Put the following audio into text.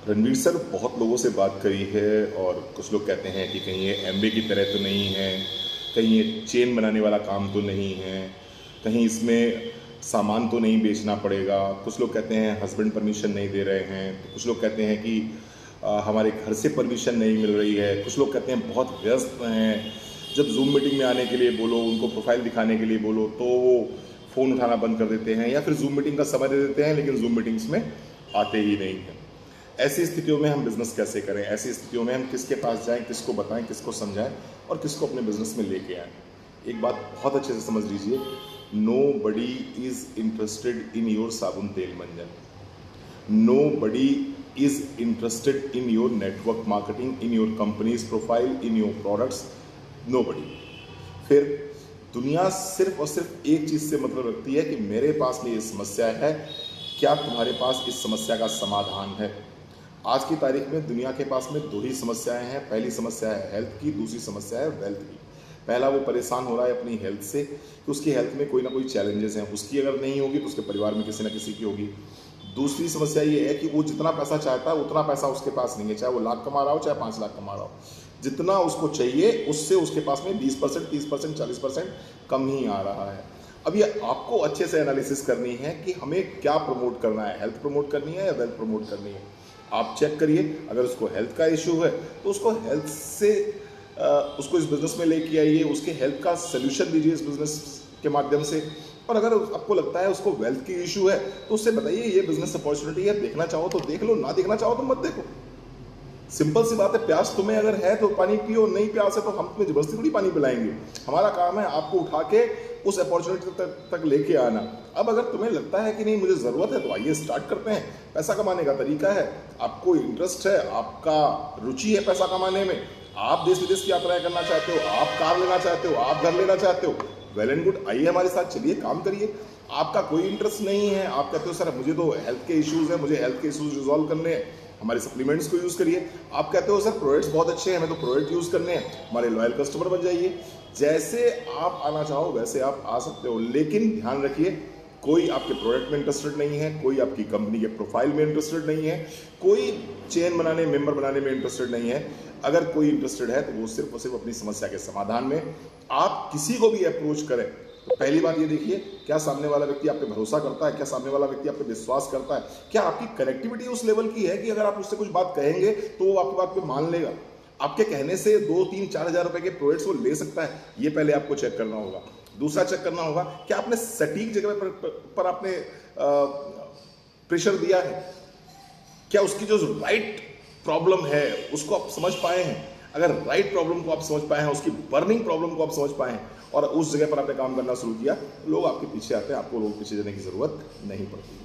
Ranveer sir, बहुत लोगों से बात करी है और कुछ लोग कहते हैं कि कहीं ये एमबे की तरह तो नहीं है, कहीं ये चेन बनाने वाला काम तो नहीं है, कहीं इसमें सामान तो नहीं बेचना पड़ेगा। कुछ लोग कहते हैं हस्बैंड परमिशन नहीं दे रहे हैं, तो कुछ लोग कहते हैं कि हमारे घर से परमिशन नहीं मिल रही है। कुछ लोग कहते हैं बहुत व्यस्त हैं, जब जूम मीटिंग में आने के लिए बोलो, उनको प्रोफाइल दिखाने के लिए बोलो तो वो फ़ोन उठाना बंद कर देते हैं, या फिर जूम मीटिंग का समय दे देते हैं लेकिन जूम मीटिंग्स में आते ही नहीं हैं। ऐसी स्थितियों में हम बिज़नेस कैसे करें? ऐसी स्थितियों में हम किसके पास जाएं, किसको बताएं, किसको समझाएं और किसको अपने बिजनेस में लेके आएं? एक बात बहुत अच्छे से समझ लीजिए, nobody is interested in your साबुन तेल मंजन, nobody is interested in your network marketing, in your companies profile, in your products, nobody. फिर दुनिया सिर्फ और सिर्फ एक चीज़ से मतलब रखती है कि मेरे पास में ये समस्या है, क्या तुम्हारे पास इस समस्या का समाधान है? आज की तारीख में दुनिया के पास में दो ही समस्याएं हैं। पहली समस्या है हेल्थ की, दूसरी समस्या है वेल्थ की। पहला, वो परेशान हो रहा है अपनी हेल्थ से कि उसकी हेल्थ में कोई ना कोई चैलेंजेस हैं, उसकी अगर नहीं होगी तो उसके परिवार में किसी ना किसी की होगी। दूसरी समस्या ये है कि वो जितना पैसा चाहता है उतना पैसा उसके पास नहीं है, चाहे वो लाख कमा रहा हो चाहे 5 लाख कमा रहा हो। जितना उसको चाहिए उससे उसके पास में 20%, 30%, 40% कम ही आ रहा है। अब ये आपको अच्छे से एनालिसिस करनी है कि हमें क्या प्रमोट करना है, हेल्थ प्रमोट करनी है या वेल्थ प्रमोट करनी है। आप चेक करिए, अगर उसको हेल्थ का इशू है तो उसको हेल्थ से उसको इस बिज़नेस में लेके आइए, उसके हेल्थ का सोल्यूशन दीजिए इस बिज़नेस के माध्यम से। और अगर आपको लगता है उसको वेल्थ की इशू है तो उससे बताइए ये बिज़नेस अपॉर्चुनिटी है, देखना चाहो तो देख लो, ना देखना चाहो तो मत देखो। सिंपल सी बात है, प्यास तुम्हें अगर है तो पानी पियो, नहीं प्यास है तो हम तुम्हें जबरदस्ती थोड़ी पानी पिलाएंगे। हमारा काम है आपको उठा के उस अपॉर्चुनिटी तक लेके आना। अब अगर तुम्हें लगता है कि नहीं मुझे ज़रूरत है तो आइए स्टार्ट करते हैं। पैसा कमाने का तरीका है, आपको इंटरेस्ट है, आपका रुचि है पैसा कमाने में, आप देश विदेश की यात्राएं करना चाहते हो, आप कार लेना चाहते हो, आप घर लेना चाहते हो, वेल एंड गुड, आइए हमारे साथ, चलिए काम करिए। आपका कोई इंटरेस्ट नहीं है, आप कहते हो सर मुझे तो हेल्थ के इश्यूज़ हैं, मुझे हेल्थ के इश्यूज रिजॉल्व करने हैं, हमारे सप्लीमेंट्स को यूज़ करिए। आप कहते हो सर प्रोडक्ट्स बहुत अच्छे हैं, हमें तो प्रोडक्ट यूज़ करने हैं, हमारे लॉयल कस्टमर बन जाइए। जैसे आप आना चाहो वैसे आप आ सकते हो, लेकिन ध्यान रखिए कोई आपके प्रोडक्ट में इंटरेस्टेड नहीं है, कोई आपकी कंपनी के प्रोफाइल में इंटरेस्टेड नहीं है, कोई चेन बनाने, मेंबर बनाने में इंटरेस्टेड नहीं है। अगर कोई इंटरेस्टेड है तो वो सिर्फ और सिर्फ अपनी समस्या के समाधान में। आप किसी को भी अप्रोच करें तो पहली बात ये देखिए, क्या सामने वाला व्यक्ति आप पे भरोसा करता है, क्या सामने वाला व्यक्ति आप पे विश्वास करता है, क्या आपकी कनेक्टिविटी उस लेवल की है कि अगर आप उससे कुछ बात कहेंगे तो वो आपकी बात पे मान लेगा, आपके कहने से 2-3-4 हज़ार रुपए के प्रोडक्ट्स वो ले सकता है। ये पहले आपको चेक करना होगा। दूसरा चेक करना होगा, क्या आपने सटीक जगह पर आपने प्रेशर दिया है, क्या उसकी जो राइट प्रॉब्लम है उसको आप समझ पाए हैं। अगर राइट प्रॉब्लम को आप समझ पाए हैं, उसकी बर्निंग प्रॉब्लम को आप समझ पाए हैं और उस जगह पर आपने काम करना शुरू किया, लोग आपके पीछे आते हैं, आपको लोग पीछे जाने की जरूरत नहीं पड़ती।